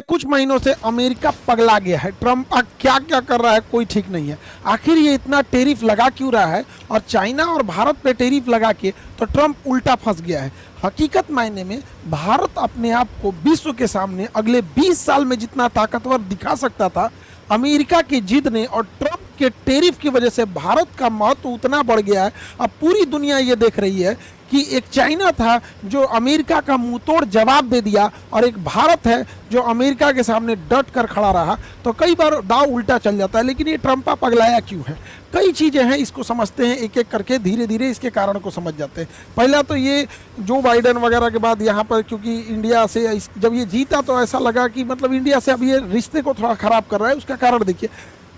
कुछ महीनों से अमेरिका पगला गया है। ट्रंप क्या क्या कर रहा है कोई ठीक नहीं है। आखिर ये इतना टेरिफ लगा क्यों रहा है, और चाइना और भारत पे टेरिफ लगा के तो ट्रंप उल्टा फंस गया है। हकीकत मायने में भारत अपने आप को विश्व के सामने अगले 20 साल में जितना ताकतवर दिखा सकता था, अमेरिका की जिद ने और ट्रंप के टेरिफ की वजह से भारत का महत्व उतना बढ़ गया है। अब पूरी दुनिया ये देख रही है कि एक चाइना था जो अमेरिका का मुंहतोड़ जवाब दे दिया, और एक भारत है जो अमेरिका के सामने डट कर खड़ा रहा। तो कई बार दाव उल्टा चल जाता है। लेकिन ये ट्रंपा पगलाया क्यों है, कई चीज़ें हैं, इसको समझते हैं एक एक करके, धीरे धीरे इसके कारण को समझ जाते हैं। पहला तो ये जो बाइडेन वगैरह के बाद यहाँ पर, क्योंकि इंडिया से जब ये जीता तो ऐसा लगा कि मतलब इंडिया से अब ये रिश्ते को थोड़ा ख़राब कर रहा है। उसका कारण देखिए,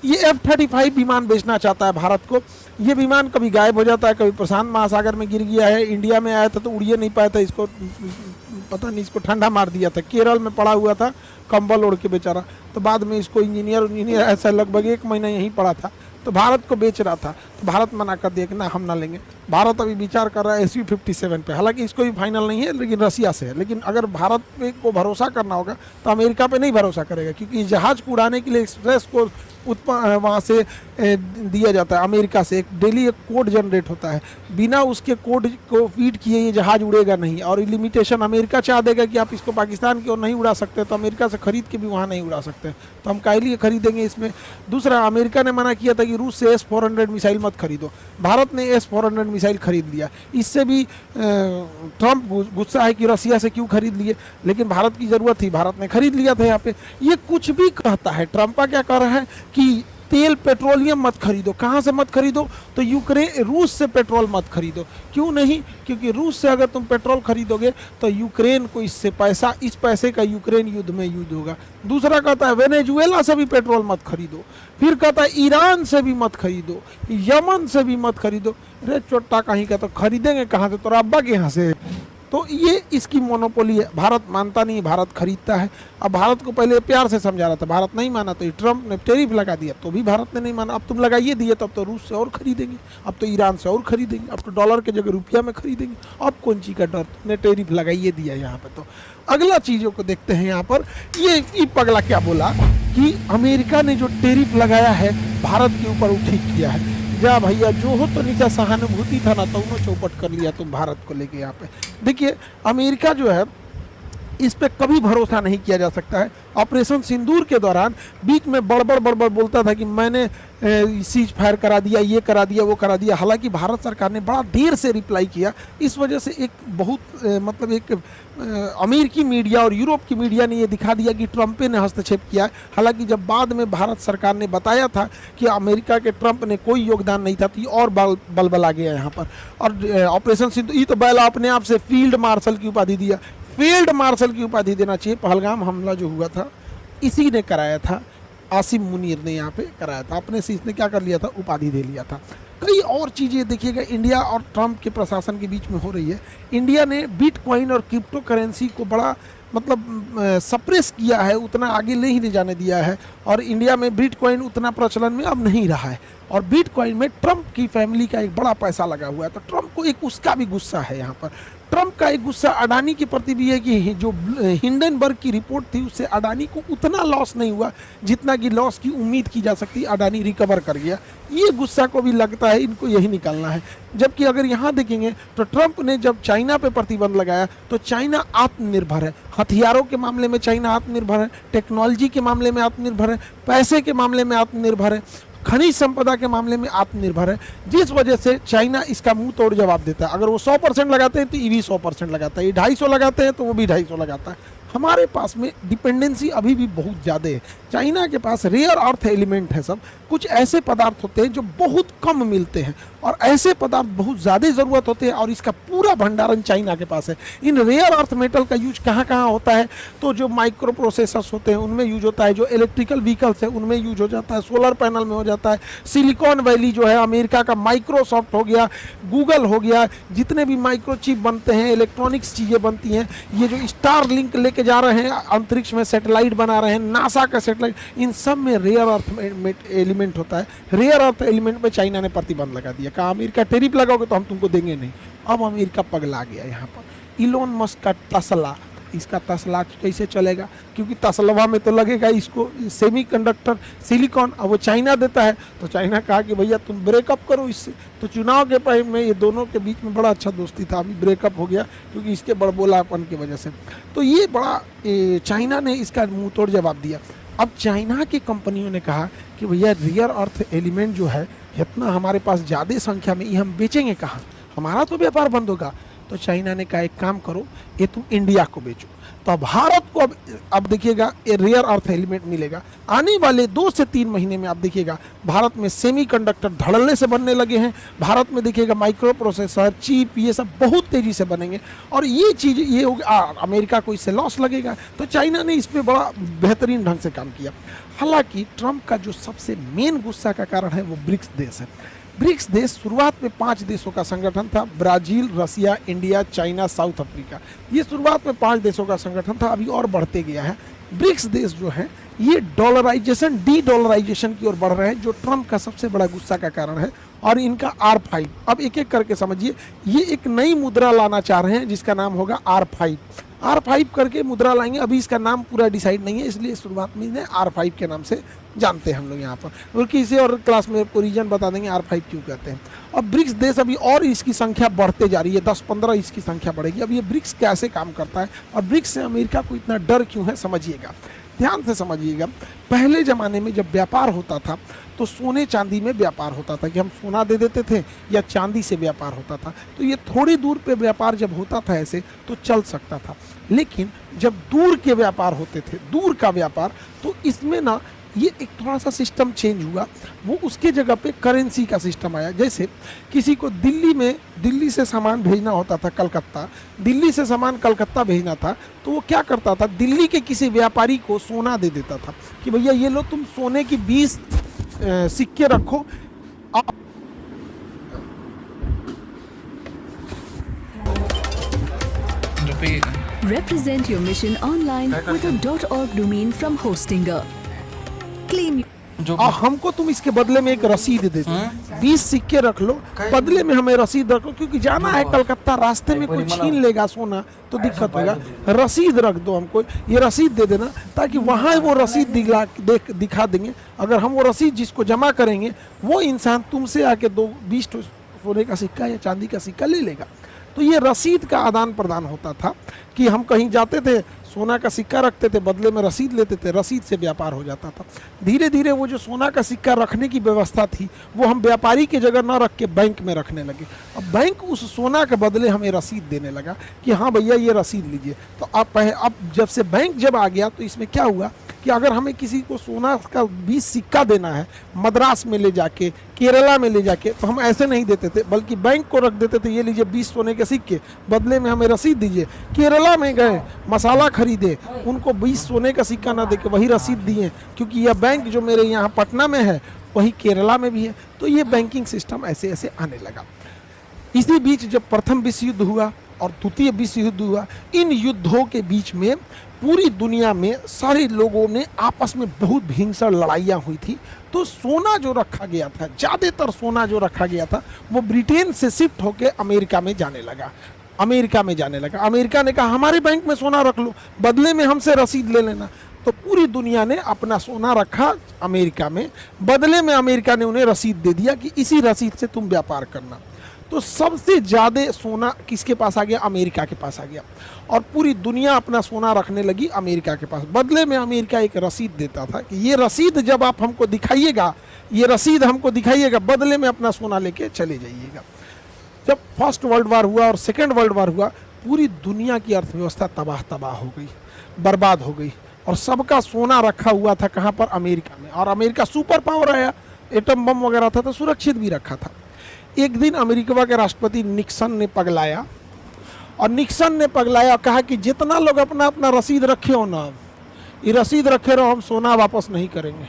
ये F-35 विमान बेचना चाहता है भारत को। ये विमान कभी गायब हो जाता है, कभी प्रशांत महासागर में गिर गया है, इंडिया में आया था तो उड़िए नहीं पाया था, इसको पता नहीं, इसको ठंडा मार दिया था, केरल में पड़ा हुआ था कंबल ओढ़ के बेचारा। तो बाद में इसको इंजीनियर ऐसा लगभग 1 महीना यहीं पड़ा था, तो भारत को बेच रहा था। तो भारत मना कर दिया कि ना, हम ना लेंगे। भारत अभी विचार कर रहा है Su-57 पे, हालांकि इसको भी फाइनल नहीं है, लेकिन रसिया से है। लेकिन अगर भारत पे को भरोसा करना होगा तो अमेरिका पे नहीं भरोसा करेगा, क्योंकि जहाज़ को उड़ाने के लिए एक्सप्रेस को वहाँ से दिया जाता है अमेरिका से। एक डेली एक कोड जनरेट होता है, बिना उसके कोड को फीड किए ये जहाज़ उड़ेगा नहीं। और लिमिटेशन अमेरिका चाह देगा कि आप इसको पाकिस्तान की ओर नहीं उड़ा सकते, तो अमेरिका से खरीद के भी वहाँ नहीं उड़ा सकते, तो हम काहे लिए खरीदेंगे इसमें। दूसरा, अमेरिका ने मना किया था कि रूस से S-400 मिसाइल मत खरीदो, भारत ने S-400 मिसाइल खरीद लिया। इससे भी ट्रंप गुस्सा है कि रसिया से क्यों खरीद लिए, लेकिन भारत की ज़रूरत थी, भारत ने खरीद लिया था। यहाँ पे ये कुछ भी कहता है। ट्रंपा क्या कर रहा है कि तेल पेट्रोलियम मत खरीदो। कहाँ से मत खरीदो, तो रूस से पेट्रोल मत खरीदो। क्यों नहीं, क्योंकि रूस से अगर तुम पेट्रोल खरीदोगे तो यूक्रेन को इससे पैसा, इस पैसे का यूक्रेन युद्ध में यूज होगा। दूसरा कहता है वेनेजुएला से भी पेट्रोल मत खरीदो। फिर कहता है ईरान से भी मत खरीदो, यमन से भी मत खरीदो। अरे चोट्टा कहीं का, तो खरीदेंगे कहाँ से, तो अब्बा के यहाँ से। तो ये इसकी मोनोपोली है। भारत मानता नहीं, भारत खरीदता है। अब भारत को पहले प्यार से समझा रहा था, भारत नहीं माना, तो ट्रंप ने टेरिफ लगा दिया, तो भी भारत ने नहीं माना। अब तुम लगाइए दिए, तब तो रूस से और खरीदेंगे, अब तो ईरान से और खरीदेंगे, अब तो डॉलर के जगह रुपया में खरीदेंगे। अब कौन चीज़ का डर, तुमने टेरिफ लगाइए दिया यहाँ पर। तो अगला चीज़ों को देखते हैं यहाँ पर। ये पगला क्या बोला कि अमेरिका ने जो टेरिफ लगाया है भारत के ऊपर, वो ठीक किया है। जा भैया, जो हो तो नीचा सहानुभूति था ना, तो उन्होंने चौपट कर लिया तुम भारत को लेके यहाँ पे। देखिए, अमेरिका जो है, इस पे कभी भरोसा नहीं किया जा सकता है। ऑपरेशन सिंदूर के दौरान बीच में बड़बड़ बोलता था कि मैंने सीज फायर करा दिया, ये करा दिया, वो करा दिया। हालांकि भारत सरकार ने बड़ा देर से रिप्लाई किया। इस वजह से एक बहुत मतलब एक अमेरिकी मीडिया और यूरोप की मीडिया ने ये दिखा दिया कि ट्रंपे ने हस्तक्षेप किया है। हालांकि जब बाद में भारत सरकार ने बताया था कि अमेरिका के ट्रंप ने कोई योगदान नहीं था, तो ये और बलबला गया यहाँ पर। और ऑपरेशन सिंदूर, ये तो बैला अपने आप से फील्ड मार्शल की उपाधि दिया। फील्ड मार्शल की उपाधि देना चाहिए। पहलगाम हमला जो हुआ था, इसी ने कराया था, आसिम मुनीर ने यहाँ पे कराया था। अपने से इसने क्या कर लिया था, उपाधि दे लिया था। कई और चीज़ें देखिएगा इंडिया और ट्रंप के प्रशासन के बीच में हो रही है। इंडिया ने बिटकॉइन और क्रिप्टो करेंसी को बड़ा मतलब सप्रेस किया है, उतना आगे नहीं ले जाने दिया है। और इंडिया में बिटकॉइन उतना प्रचलन में अब नहीं रहा है। और बिटकॉइन में ट्रंप की फैमिली का एक बड़ा पैसा लगा हुआ है, तो ट्रंप को एक उसका भी गुस्सा है यहाँ पर। ट्रंप का एक गुस्सा अडानी के प्रति भी है कि जो हिंडनबर्ग की रिपोर्ट थी, उससे अडानी को उतना लॉस नहीं हुआ जितना कि लॉस की उम्मीद की जा सकती। अडानी रिकवर कर गया। ये गुस्सा को भी लगता है इनको यही निकालना है। जबकि अगर यहाँ देखेंगे तो ट्रंप ने जब चाइना पे प्रतिबंध लगाया, तो चाइना आत्मनिर्भर है। हथियारों के मामले में चाइना आत्मनिर्भर है, टेक्नोलॉजी के मामले में आत्मनिर्भर है, पैसे के मामले में आत्मनिर्भर है, खनिज संपदा के मामले में आत्मनिर्भर है। जिस वजह से चाइना इसका मुंह तोड़ जवाब देता है। अगर वो 100% लगाते हैं तो ये भी 100% लगाता है, ये 250 लगाते हैं तो वो भी 250 लगाता है। हमारे पास में डिपेंडेंसी अभी भी बहुत ज़्यादा है। चाइना के पास रेयर अर्थ एलिमेंट है सब, कुछ ऐसे पदार्थ होते हैं जो बहुत कम मिलते हैं, और ऐसे पदार्थ बहुत ज़्यादा ज़रूरत होते हैं, और इसका पूरा भंडारण चाइना के पास है। इन रेयर अर्थ मेटल का यूज कहाँ कहाँ होता है, तो जो माइक्रो प्रोसेसर्स होते हैं उनमें यूज होता है, जो इलेक्ट्रिकल व्हीकल्स है उनमें यूज हो जाता है, सोलर पैनल में हो जाता है। सिलिकॉन वैली जो है अमेरिका का, माइक्रोसॉफ्ट हो गया, गूगल हो गया, जितने भी माइक्रोचिप बनते हैं, इलेक्ट्रॉनिक्स चीज़ें बनती हैं, ये जो स्टार लिंक लेके जा रहे हैं अंतरिक्ष में, सैटेलाइट बना रहे हैं, नासा का सैटेलाइट, इन सब में रेयर अर्थ एलिमेंट होता है। रेयर अर्थ एलिमेंट पे चाइना ने प्रतिबंध लगा दिया। कहा अमेरिका टेरिफ लगाओगे तो हम तुमको देंगे नहीं। अब अमेरिका पगला गया यहाँ पर। इलोन मस्क का तस्ला इसका तसला कैसे चलेगा, क्योंकि तसलवा में तो लगेगा इसको सेमीकंडक्टर सिलिकॉन, अब वो चाइना देता है। तो चाइना कहा कि भैया तुम ब्रेकअप करो इससे। तो चुनाव के टाइम में ये दोनों के बीच में बड़ा अच्छा दोस्ती था, अभी ब्रेकअप हो गया क्योंकि इसके बड़बोलापन की वजह से। तो ये बड़ा चाइना ने इसका मुंह तोड़ जवाब दिया। अब चाइना की कंपनियों ने कहा कि भैया रियर अर्थ एलिमेंट जो है इतना हमारे पास ज़्यादा संख्या में, ये हम बेचेंगे कहाँ, हमारा तो व्यापार बंद होगा। तो चाइना ने कहा एक काम करो, ये तुम इंडिया को बेचो। तो भारत को अब देखिएगा ये रियर अर्थ एलिमेंट मिलेगा। आने वाले 2 से 3 महीने में आप देखिएगा भारत में सेमीकंडक्टर धड़ल्ले से बनने लगे हैं। भारत में देखिएगा माइक्रो प्रोसेसर, चिप, ये सब बहुत तेज़ी से बनेंगे और ये चीज़ ये अमेरिका को इससे लॉस लगेगा। तो चाइना ने इस पर बड़ा बेहतरीन ढंग से काम किया। हालांकि ट्रंप का जो सबसे मेन गुस्सा का कारण है वो ब्रिक्स देश है। ब्रिक्स देश शुरुआत में 5 देशों का संगठन था, ब्राज़ील, रसिया, इंडिया, चाइना, साउथ अफ्रीका। ये शुरुआत में 5 देशों का संगठन था, अभी और बढ़ते गया है। ब्रिक्स देश जो है ये डॉलराइजेशन, डी डॉलराइजेशन की ओर बढ़ रहे हैं, जो ट्रंप का सबसे बड़ा गुस्सा का कारण है। और इनका R5, अब एक एक करके समझिए, ये एक नई मुद्रा लाना चाह रहे हैं जिसका नाम होगा R5 करके मुद्रा लाएंगे। अभी इसका नाम पूरा डिसाइड नहीं है, इसलिए शुरुआत में इन्हें R5 के नाम से जानते हैं हम लोग यहाँ पर, बल्कि इसे और क्लास में आपको रीजन बता देंगे R5 क्यों कहते हैं। अब ब्रिक्स देश अभी और इसकी संख्या बढ़ते जा रही है, 10-15 इसकी संख्या बढ़ेगी। अब ये ब्रिक्स कैसे काम करता है और ब्रिक्स से अमेरिका को इतना डर क्यों है, समझिएगा, ध्यान से समझिएगा। पहले ज़माने में जब व्यापार होता था तो सोने चांदी में व्यापार होता था कि हम सोना दे देते थे या चांदी से व्यापार होता था। तो ये थोड़ी दूर पे व्यापार जब होता था ऐसे तो चल सकता था। लेकिन जब दूर के व्यापार होते थे, दूर का व्यापार, तो इसमें ना ये एक थोड़ा सा सिस्टम चेंज हुआ। वो उसके जगह पे करेंसी का सिस्टम आया। जैसे किसी को दिल्ली से सामान भेजना होता था कलकत्ता, दिल्ली से सामान कलकत्ता भेजना था, तो वो क्या करता था, दिल्ली के किसी व्यापारी को सोना दे देता था कि भैया ये लो, तुम सोने की 20 सिक्के रखो। Represent your mission online with a .org domain from Hostinger. Claim हमको तुम इसके बदले में एक रसीद दे दो, 20 सिक्के रख लो, बदले में हमें रसीद रखो, क्योंकि जाना है कलकत्ता, रास्ते में कोई छीन लेगा सोना तो दिक्कत होगा। रसीद रख दो, हमको ये रसीद दे देना, ताकि वहाँ वो रसीद दिखा देंगे। अगर हम वो रसीद जिसको जमा करेंगे वो इंसान तुमसे आके 20 सोने का सिक्का या चांदी का सिक्का ले लेगा। तो ये रसीद का आदान प्रदान होता था कि हम कहीं जाते थे, सोना का सिक्का रखते थे, बदले में रसीद लेते थे, रसीद से व्यापार हो जाता था। धीरे धीरे वो जो सोना का सिक्का रखने की व्यवस्था थी वो हम व्यापारी की जगह ना रख के बैंक में रखने लगे। अब बैंक उस सोना के बदले हमें रसीद देने लगा कि हाँ भैया ये रसीद लीजिए। तो अब जब से बैंक जब आ गया तो इसमें क्या हुआ कि अगर हमें किसी को सोना का 20 सिक्का देना है मद्रास में ले जाके, केरला में ले जाके, तो हम ऐसे नहीं देते थे, बल्कि बैंक को रख देते थे, ये लीजिए 20 सोने के सिक्के, बदले में हमें रसीद दीजिए। केरला में गए, मसाला खरीदे, उनको 20 सोने का सिक्का ना देके वही रसीद दिए, क्योंकि यह बैंक जो मेरे यहाँ पटना में है वही केरला में भी है। तो ये बैंकिंग सिस्टम ऐसे ऐसे आने लगा। इसी बीच जब प्रथम विश्व युद्ध हुआ और द्वितीय विश्व युद्ध हुआ, इन युद्धों के बीच में पूरी दुनिया में सारे लोगों ने आपस में बहुत भीषण लड़ाइयाँ हुई थी। तो सोना जो रखा गया था, ज़्यादातर सोना जो रखा गया था वो ब्रिटेन से शिफ्ट होकर अमेरिका में जाने लगा। अमेरिका ने कहा हमारे बैंक में सोना रख लो, बदले में हमसे रसीद ले लेना। तो पूरी दुनिया ने अपना सोना रखा अमेरिका में, बदले में अमेरिका ने उन्हें रसीद दे दिया कि इसी रसीद से तुम व्यापार करना। तो सबसे ज़्यादा सोना किसके पास आ गया? अमेरिका के पास आ गया। और पूरी दुनिया अपना सोना रखने लगी अमेरिका के पास। बदले में अमेरिका एक रसीद देता था कि ये रसीद जब आप हमको दिखाइएगा, ये रसीद हमको दिखाइएगा, बदले में अपना सोना लेके चले जाइएगा। जब फर्स्ट वर्ल्ड वार हुआ और सेकेंड वर्ल्ड वार हुआ, पूरी दुनिया की अर्थव्यवस्था तबाह हो गई, बर्बाद हो गई। और सबका सोना रखा हुआ था कहाँ पर? अमेरिका में। और अमेरिका सुपर पावर आया, एटम बम वगैरह था तो सुरक्षित भी रखा था। एक दिन अमेरिका के राष्ट्रपति निक्सन ने पगलाया, और निक्सन ने पगलाया, कहा कि जितना लोग अपना अपना रसीद रखे हो ना, ये रसीद रखे रहो, हम सोना वापस नहीं करेंगे।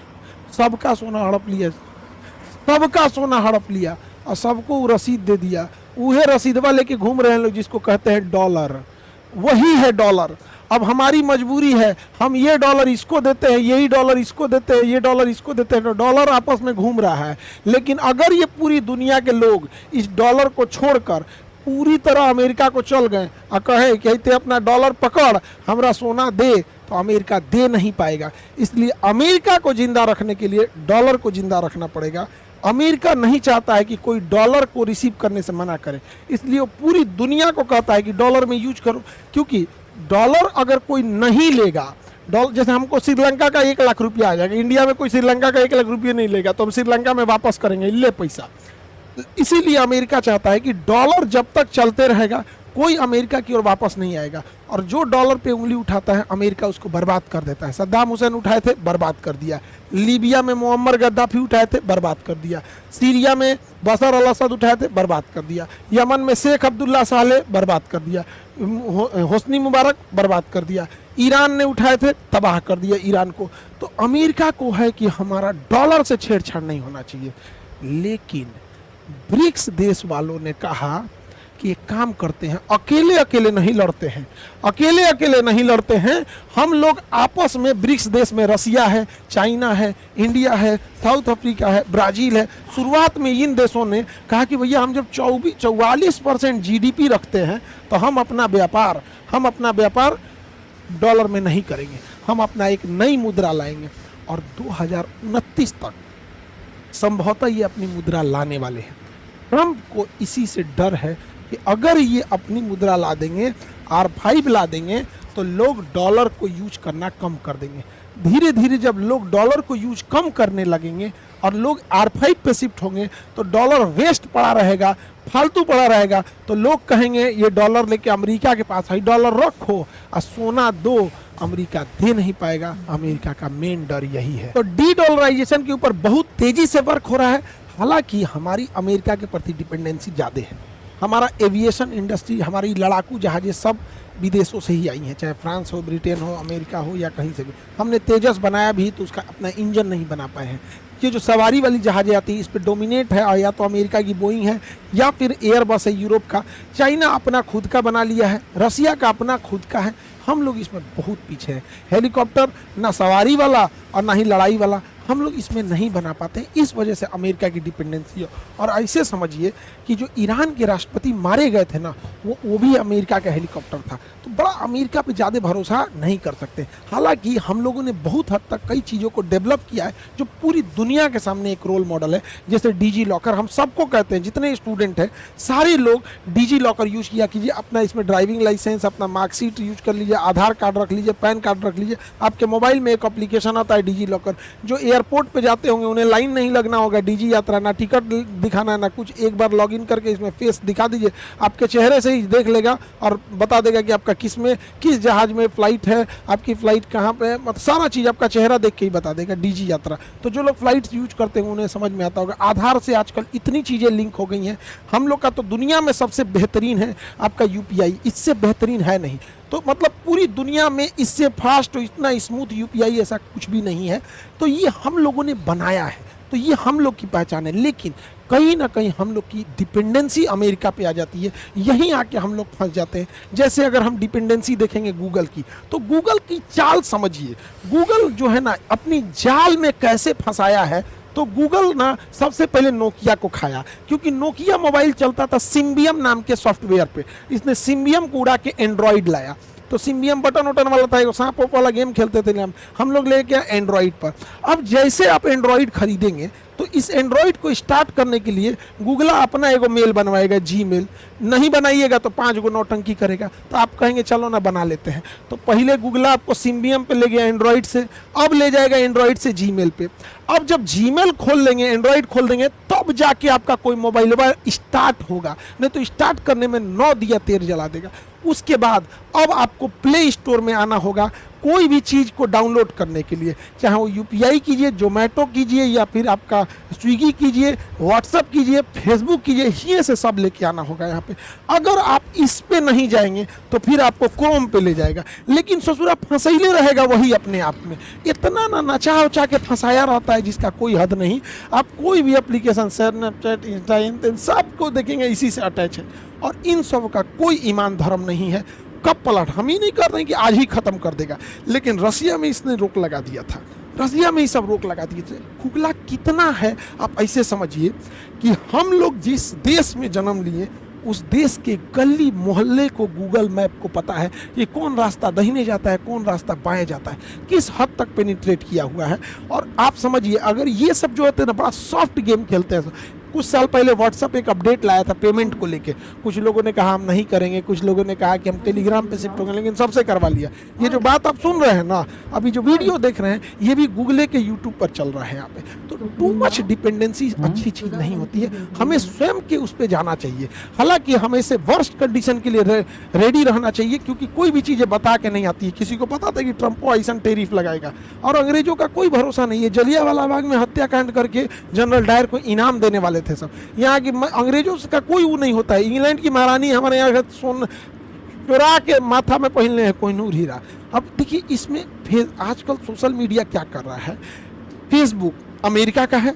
सबका सोना हड़प लिया, सबका सोना हड़प लिया और सबको रसीद दे दिया। वह रसीदवा लेके घूम रहे हैं लोग, जिसको कहते हैं डॉलर। वही है डॉलर। अब हमारी मजबूरी है, हम ये डॉलर इसको देते हैं, यही डॉलर इसको देते हैं, ये डॉलर इसको देते हैं, तो डॉलर आपस में घूम रहा है। लेकिन अगर ये पूरी दुनिया के लोग इस डॉलर को छोड़कर पूरी तरह अमेरिका को चल गए और कहे कि ते अपना डॉलर पकड़ हमरा सोना दे, तो अमेरिका दे नहीं पाएगा। इसलिए अमेरिका को जिंदा रखने के लिए डॉलर को जिंदा रखना पड़ेगा। अमेरिका नहीं चाहता है कि कोई डॉलर को रिसीव करने से मना करे, इसलिए वो पूरी दुनिया को कहता है कि डॉलर में यूज करो, क्योंकि डॉलर अगर कोई नहीं लेगा, डॉलर जैसे हमको श्रीलंका का 1 लाख रुपया आ जाएगा, इंडिया में कोई श्रीलंका का 1 लाख रुपया नहीं लेगा तो हम श्रीलंका में वापस करेंगे, ले पैसा। इसीलिए अमेरिका चाहता है कि डॉलर जब तक चलते रहेगा कोई अमेरिका की ओर वापस नहीं आएगा, और जो डॉलर पे उंगली उठाता है अमेरिका उसको बर्बाद कर देता है। सद्दाम हुसैन उठाए थे, बर्बाद कर दिया। लीबिया में मुअम्मर गद्दाफी उठाए थे, बर्बाद कर दिया। सीरिया में बशर अल असद उठाए थे, बर्बाद कर दिया। यमन में शेख अब्दुल्ला साले, बर्बाद कर दिया। होस्नी मुबारक, बर्बाद कर दिया। ईरान ने उठाए थे, तबाह कर दिया ईरान को। तो अमेरिका को है कि हमारा डॉलर से छेड़छाड़ नहीं होना चाहिए। लेकिन ब्रिक्स देश वालों ने कहा कि एक काम करते हैं, अकेले अकेले नहीं लड़ते हैं, अकेले अकेले नहीं लड़ते हैं, हम लोग आपस में ब्रिक्स देश में रसिया है, चाइना है, इंडिया है, साउथ अफ्रीका है, ब्राज़ील है। शुरुआत में इन देशों ने कहा कि भैया हम जब 44% जीडीपी रखते हैं तो हम अपना व्यापार डॉलर में नहीं करेंगे, हम अपना एक नई मुद्रा लाएंगे। और 2029 तक संभवतः ये अपनी मुद्रा लाने वाले हैं। ट्रंप को इसी से डर है कि अगर ये अपनी मुद्रा ला देंगे, R5 ला देंगे, तो लोग डॉलर को यूज करना कम कर देंगे। धीरे धीरे जब लोग डॉलर को यूज कम करने लगेंगे और लोग R5 पे शिफ्ट होंगे तो डॉलर वेस्ट पड़ा रहेगा, फालतू पड़ा रहेगा, तो लोग कहेंगे ये डॉलर लेके अमेरिका के पास है, डॉलर रखो और सोना दो, अमेरिका दे नहीं पाएगा। अमेरिका का मेन डर यही है। तो डी डॉलराइजेशन के ऊपर बहुत तेजी से वर्क हो रहा है। हालांकि हमारी अमेरिका के प्रति डिपेंडेंसी ज़्यादा है। हमारा एविएशन इंडस्ट्री, हमारी लड़ाकू जहाज़ें सब विदेशों से ही आई हैं, चाहे फ्रांस हो, ब्रिटेन हो, अमेरिका हो या कहीं से भी। हमने तेजस बनाया भी तो उसका अपना इंजन नहीं बना पाए हैं। ये जो सवारी वाली जहाज़ें आती हैं इस पर डोमिनेट है, और या तो अमेरिका की बोइंग है या फिर एयरबस है यूरोप का। चाइना अपना खुद का बना लिया है, रसिया का अपना खुद का है। हम लोग इसमें बहुत पीछे हैं। हेलीकॉप्टर ना सवारी वाला और ना ही लड़ाई वाला हम लोग इसमें नहीं बना पाते। इस वजह से अमेरिका की डिपेंडेंसी है। और ऐसे समझिए कि जो ईरान के राष्ट्रपति मारे गए थे ना, वो भी अमेरिका का हेलीकॉप्टर था। तो बड़ा अमेरिका पे ज़्यादा भरोसा नहीं कर सकते। हालांकि हम लोगों ने बहुत हद तक कई चीज़ों को डेवलप किया है जो पूरी दुनिया के सामने एक रोल मॉडल है। जैसे डिजी लॉकर, हम सबको कहते हैं, जितने स्टूडेंट हैं सारे लोग डिजी लॉकर यूज़ किया कीजिए। अपना इसमें ड्राइविंग लाइसेंस, अपना मार्कशीट यूज कर लीजिए, आधार कार्ड रख लीजिए, पैन कार्ड रख लीजिए। आपके मोबाइल में एक एप्लीकेशन आता है डिजी लॉकर। जो एयरपोर्ट पे जाते होंगे उन्हें लाइन नहीं लगना होगा, डिजी यात्रा, ना टिकट दिखाना ना कुछ। एक बार लॉगिन करके इसमें फेस दिखा दीजिए, आपके चेहरे से ही देख लेगा और बता देगा कि आपका किस जहाज में फ्लाइट है, आपकी फ्लाइट कहाँ पे है, मतलब सारा चीज़ आपका चेहरा देख के ही बता देगा, डिजी यात्रा। तो जो लोग फ्लाइट यूज करते हैं उन्हें समझ में आता होगा। आधार से आजकल इतनी चीज़ें लिंक हो गई हैं। हम लोग का तो दुनिया में सबसे बेहतरीन है आपका यूपीआई, इससे बेहतरीन है नहीं। तो मतलब पूरी दुनिया में इससे फास्ट और इतना स्मूथ यूपीआई ऐसा कुछ भी नहीं है। तो ये हम लोगों ने बनाया है, तो ये हम लोग की पहचान है। लेकिन कहीं ना कहीं हम लोग की डिपेंडेंसी अमेरिका पे आ जाती है, यहीं आके हम लोग फंस जाते हैं। जैसे अगर हम डिपेंडेंसी देखेंगे गूगल की, तो गूगल की चाल समझिए। गूगल जो है ना अपनी जाल में कैसे फंसाया है। तो गूगल ना सबसे पहले नोकिया को खाया, क्योंकि नोकिया मोबाइल चलता था सिम्बियम नाम के सॉफ्टवेयर पे। इसने सिम्बियम को उड़ा के एंड्रॉइड लाया। तो सिम्बियम बटन वटन वाला था, सांप वाला गेम खेलते थे हम लोग लेके एंड्रॉइड पर। अब जैसे आप एंड्रॉइड खरीदेंगे तो इस एंड्रॉइड को स्टार्ट करने के लिए गूगल अपना एगो मेल बनवाएगा, जीमेल। नहीं बनाइएगा तो 5 गो नौटंकी करेगा। तो आप कहेंगे चलो ना बना लेते हैं। तो पहले गूगल आपको सिम्बियम पे ले गया एंड्रॉइड से, अब ले जाएगा एंड्रॉइड से जीमेल पे। अब जब जीमेल खोल लेंगे, एंड्रॉइड खोल देंगे, तब जाके आपका कोई मोबाइल स्टार्ट होगा। नहीं तो स्टार्ट करने में 9 दिया तेल जला देगा। उसके बाद अब आपको प्ले स्टोर में आना होगा कोई भी चीज़ को डाउनलोड करने के लिए, चाहे वो यूपीआई कीजिए, जोमेटो कीजिए, या फिर आपका स्विगी कीजिए, व्हाट्सअप कीजिए, फेसबुक कीजिए, ये से सब लेके आना होगा यहाँ पे। अगर आप इस पे नहीं जाएंगे तो फिर आपको क्रोम पे ले जाएगा। लेकिन ससुरा फंसैले रहेगा वही अपने आप में। इतना ना नचा उचा के फंसाया रहता है जिसका कोई हद नहीं। आप कोई भी एप्लीकेशन, स्नैपचैट, इंस्टा, इन सबको देखेंगे इसी से अटैच है। और इन सब का कोई ईमान धर्म नहीं है। कब पलट हम ही नहीं कर रहे हैं कि आज ही खत्म कर देगा, लेकिन रसिया में इसने रोक लगा दिया था। रसिया में ही सब रोक लगा दिए थे। खुगला कितना है आप ऐसे समझिए कि हम लोग जिस देश में जन्म लिए उस देश के गली मोहल्ले को गूगल मैप को पता है कि कौन रास्ता दाहिने जाता है, कौन रास्ता बाएं जाता है, किस हद तक पेनिट्रेट किया हुआ है। और आप समझिए अगर ये सब जो होते हैं ना बड़ा सॉफ्ट गेम खेलते हैं। कुछ साल पहले व्हाट्सएप एक अपडेट लाया था पेमेंट को लेके, कुछ लोगों ने कहा हम नहीं करेंगे, कुछ लोगों ने कहा कि हम टेलीग्राम पे शिफ्ट होंगे, लेकिन सबसे करवा लिया। ये जो बात आप सुन रहे हैं ना, अभी जो वीडियो देख रहे हैं, ये भी गूगल के यूट्यूब पर चल रहा है यहाँ पे। तो टू मच डिपेंडेंसी अच्छी चीज नहीं होती है, हमें स्वयं के उस पर जाना चाहिए। हालांकि हमें से वर्स्ट कंडीशन के लिए रेडी रहना चाहिए, क्योंकि कोई भी चीजें बता के नहीं आती है। किसी को पता था कि ट्रंप को ऐसा टैरिफ लगाएगा, और अंग्रेजों का कोई भरोसा नहीं है। जलियांवाला बाग में हत्याकांड करके जनरल डायर को इनाम देने वाले थे सब। यहाँ की अंग्रेजों का कोई वो नहीं होता है। इंग्लैंड की महारानी हमारे यहाँ सोन चुरा के माथा में पहनले हैं कोहिनूर हीरा। अब देखिए इसमें आजकल सोशल मीडिया क्या कर रहा है। फेसबुक अमेरिका का है,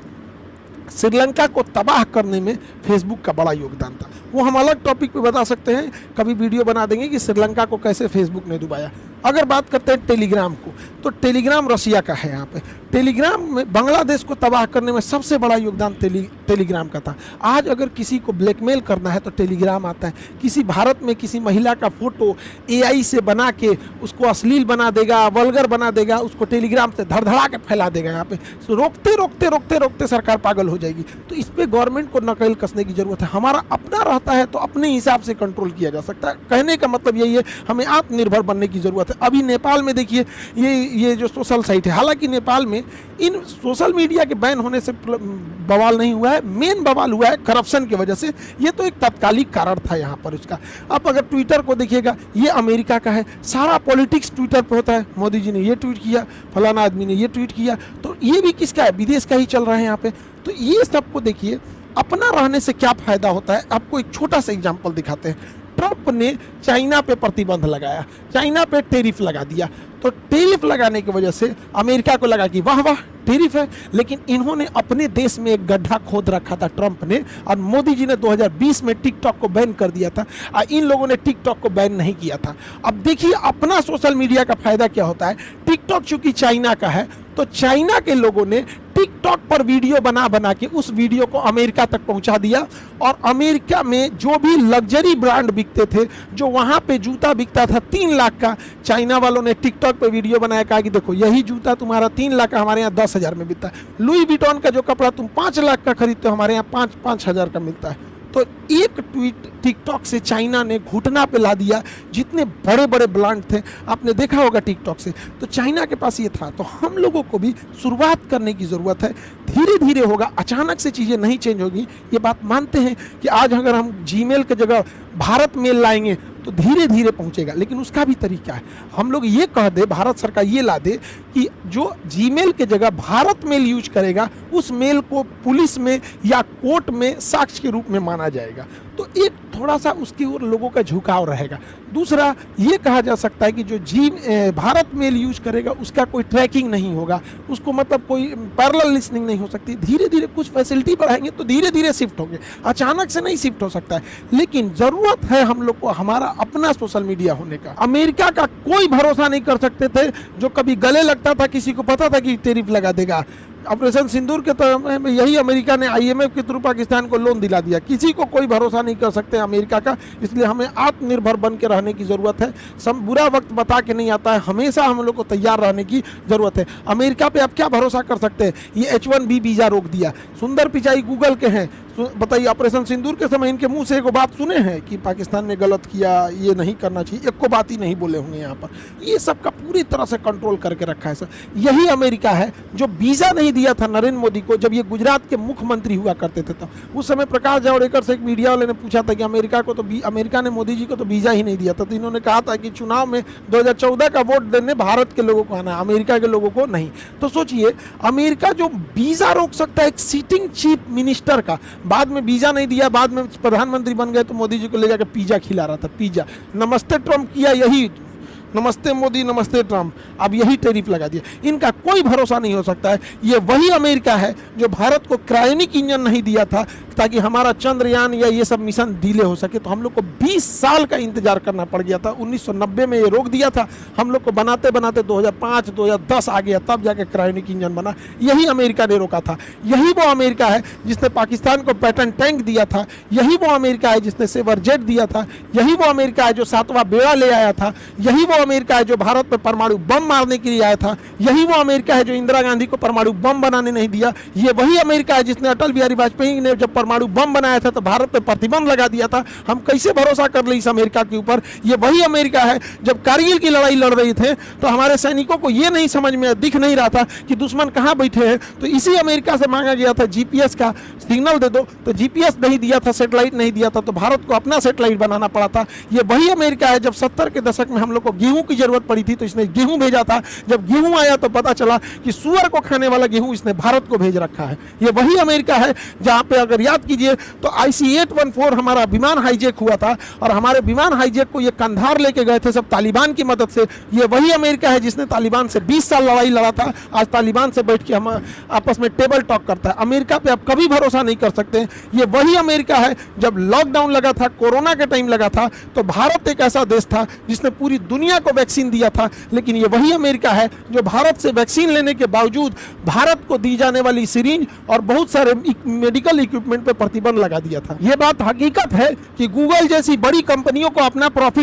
श्रीलंका को तबाह करने में फेसबुक का बड़ा योगदान था। वो हम अलग टॉपिक पे बता सकते हैं, कभी वीडियो बना देंगे कि श्रीलंका को कैसे फेसबुक ने डुबाया। अगर बात करते हैं टेलीग्राम को, तो टेलीग्राम रसिया का है। यहाँ पे टेलीग्राम में बांग्लादेश को तबाह करने में सबसे बड़ा योगदान टेलीग्राम का था। आज अगर किसी को ब्लैकमेल करना है तो टेलीग्राम आता है। किसी भारत में किसी महिला का फोटो एआई से बना के उसको अश्लील बना देगा, वल्गर बना देगा, उसको टेलीग्राम से धड़धड़ा के फैला देगा। यहाँ पे रोकते रोकते रोकते रोकते सरकार पागल हो जाएगी। तो इस पर गवर्नमेंट को नकेल कसने की जरूरत है। हमारा अपना रहता है तो अपने हिसाब से कंट्रोल किया जा सकता है। कहने का मतलब यही है, हमें आत्मनिर्भर बनने की जरूरत है। अभी नेपाल में देखिए ये जो सोशल साइट है, हालांकि नेपाल में इन सोशल मीडिया के बैन होने से बवाल नहीं हुआ है, मेन बवाल हुआ है करप्शन की वजह से। ये तो एक तात्कालिक कारण था यहाँ पर उसका। अब अगर ट्विटर को देखिएगा, ये अमेरिका का है, सारा पॉलिटिक्स ट्विटर पे होता है। मोदी जी ने ये ट्वीट किया, फलाना आदमी ने ये ट्वीट किया, तो ये भी किसका है, विदेश का ही चल रहा है यहाँ पे। तो ये सबको देखिए, अपना रहने से क्या फायदा होता है। आपको एक छोटा सा एग्जाम्पल दिखाते हैं। ट्रंप ने चाइना पे प्रतिबंध लगाया, चाइना पे टैरिफ लगा दिया। तो टैरिफ लगाने की वजह से अमेरिका को लगा कि वाह वाह टैरिफ है, लेकिन इन्होंने अपने देश में एक गड्ढा खोद रखा था ट्रंप ने। और मोदी जी ने 2020 में टिकटॉक को बैन कर दिया था, और इन लोगों ने टिकटॉक को बैन नहीं किया था। अब देखिए अपना सोशल मीडिया का फायदा क्या होता है। टिकटॉक चूंकि चाइना का है, तो चाइना के लोगों ने टिकटॉक पर वीडियो बना बना के उस वीडियो को अमेरिका तक पहुंचा दिया। और अमेरिका में जो भी लग्जरी ब्रांड बिकते थे, जो वहां पे जूता बिकता था 3 लाख का, चाइना वालों ने टिकटॉक पे वीडियो बनाया, कहा कि देखो यही जूता तुम्हारा 3 लाख का हमारे यहाँ 10,000 में बिकता है। लुई विटॉन का जो कपड़ा तुम 5 लाख का खरीदते हो, हमारे यहाँ 5-5 हजार का मिलता है। तो एक ट्वीट टिकटॉक से चाइना ने घुटना पे ला दिया जितने बड़े बड़े ब्रांड थे, आपने देखा होगा टिकटॉक से। तो चाइना के पास ये था। तो हम लोगों को भी शुरुआत करने की ज़रूरत है। धीरे धीरे होगा, अचानक से चीज़ें नहीं चेंज होगी। ये बात मानते हैं कि आज अगर हम जीमेल की जगह भारत मेल लाएंगे तो धीरे धीरे पहुंचेगा, लेकिन उसका भी तरीका है। हम लोग ये कह दे, भारत सरकार ये ला दे कि जो जीमेल के जगह भारत मेल यूज करेगा, उस मेल को पुलिस में या कोर्ट में साक्ष्य के रूप में माना जाएगा। तो एक थोड़ा सा उसकी ओर लोगों का झुकाव रहेगा। दूसरा ये कहा जा सकता है कि जो भारत मेल यूज करेगा उसका कोई ट्रैकिंग नहीं होगा, उसको मतलब कोई पैरेलल लिसनिंग नहीं हो सकती। धीरे धीरे कुछ फैसिलिटी बढ़ाएंगे तो धीरे धीरे शिफ्ट होंगे, अचानक से नहीं शिफ्ट हो सकता है। लेकिन जरूरत है हम लोग को हमारा अपना सोशल मीडिया होने का। अमेरिका का कोई भरोसा नहीं कर सकते थे, जो कभी गले लगता था किसी को पता था कि टैरिफ लगा देगा। ऑपरेशन सिंदूर के तरह में यही अमेरिका ने IMF के थ्रू पाकिस्तान को लोन दिला दिया। किसी को कोई भरोसा नहीं कर सकते अमेरिका का, इसलिए हमें आत्मनिर्भर बन के रहने की ज़रूरत है। सब बुरा वक्त बता के नहीं आता है, हमेशा हम लोग को तैयार रहने की ज़रूरत है। अमेरिका पे आप क्या भरोसा कर सकते हैं। ये H1B वीज़ा रोक दिया, सुंदर पिचाई गूगल के हैं। बताइए, ऑपरेशन सिंदूर के समय इनके मुंह से एक बात सुने हैं कि पाकिस्तान ने गलत किया, ये नहीं करना चाहिए, एक को बात ही नहीं बोले होंगे यहाँ पर। ये सब का पूरी तरह से कंट्रोल करके रखा है सर। यही अमेरिका है जो वीज़ा नहीं दिया था नरेंद्र मोदी को जब ये गुजरात के मुख्यमंत्री हुआ करते थे। तब उस समय प्रकाश जावड़ेकर से एक मीडिया वाले ने पूछा था कि अमेरिका ने मोदी जी को तो वीज़ा ही नहीं दिया था। तो इन्होंने कहा था कि चुनाव में 2014 का वोट देने भारत के लोगों को आना, अमेरिका के लोगों को नहीं। तो सोचिए, अमेरिका जो वीज़ा रोक सकता है एक सिटिंग चीफ मिनिस्टर का, बाद में वीज़ा नहीं दिया, बाद में प्रधानमंत्री बन गए तो मोदी जी को ले जाकर पिज़्ज़ा खिला रहा था। पिज़्ज़ा नमस्ते ट्रंप किया, यही नमस्ते मोदी नमस्ते ट्रम्प, अब यही टैरिफ लगा दिया। इनका कोई भरोसा नहीं हो सकता है। ये वही अमेरिका है जो भारत को क्रायोनिक इंजन नहीं दिया था ताकि हमारा चंद्रयान या ये सब मिशन डिले हो सके, तो हम लोग को 20 साल का इंतजार करना पड़ गया था। 1990 में ये रोक दिया था, हम लोग को बनाते बनाते 2005 2010 आ गया, तब जाके क्रायोनिक इंजन बना। यही अमेरिका ने रोका था। यही वो अमेरिका है जिसने पाकिस्तान को पैटर्न टैंक दिया था। यही वो अमेरिका है जिसने सेवर जेट दिया था। यही वो अमेरिका है जो 7वां बेड़ा ले आया था। यही वो अमेरिका है जो भारत में परमाणु बम मारने के लिए आया था। यही वो अमेरिका है जो इंदिरा गांधी को परमाणु बम बनाने नहीं दिया। ये वही अमेरिका है जिसने अटल बिहारी वाजपेयी ने जब परमाणु बम बनाया था तो भारत पे प्रतिबंध लगा दिया था। हम कैसे भरोसा कर ले इस अमेरिका के ऊपर। ये वही अमेरिका है जब कारगिल की लड़ाई लड़ रही थे तो हमारे सैनिकों को ये नहीं समझ में दिख नहीं रहा था कि दुश्मन कहां बैठे हैं, तो इसी अमेरिका से मांगा गया था जीपीएस का सिग्नल दे दो, तो जीपीएस नहीं दिया था, सैटेलाइट नहीं दिया था, तो भारत को अपना सैटेलाइट बनाना पड़ा था। ये वही अमेरिका है जब 70 के दशक में हम लोग को गेहूं की जरूरत पड़ी थी तो इसने गेहूं भेजा था। जब गेहूं आया तो पता चला कि सुअर को खाने वाला गेहूं इसने भारत को भेज रखा है। ये वही अमेरिका है जहां पे अगर याद कीजिए तो IC-814 हमारा विमान हाईजैक हुआ था और हमारे विमान हाईजैक को ये कंधार लेके गए थे सब तालिबान की मदद से। ये वही अमेरिका है जिसने तालिबान से 20 साल लड़ाई लड़ा था। आज तालिबान से बैठ के हम आपस में टेबल टॉक करता है। अमेरिका पे आप कभी भरोसा नहीं कर सकते। ये वही अमेरिका है जब लॉकडाउन लगा था, कोरोना के टाइम लगा था, तो भारत एक ऐसा देश था जिसने पूरी दुनिया को वैक्सीन दिया था। लेकिन ये वही अमेरिका है जो भारत से वैक्सीन लेने के बावजूद भारत को दी जाने वाली सिरिंज और बहुत सारे मेडिकल इक्विपमेंट पे प्रतिबंध लगा दिया था। ये बात हकीकत है कि गूगल जैसी बड़ी कंपनियों को अपना प्रॉफिट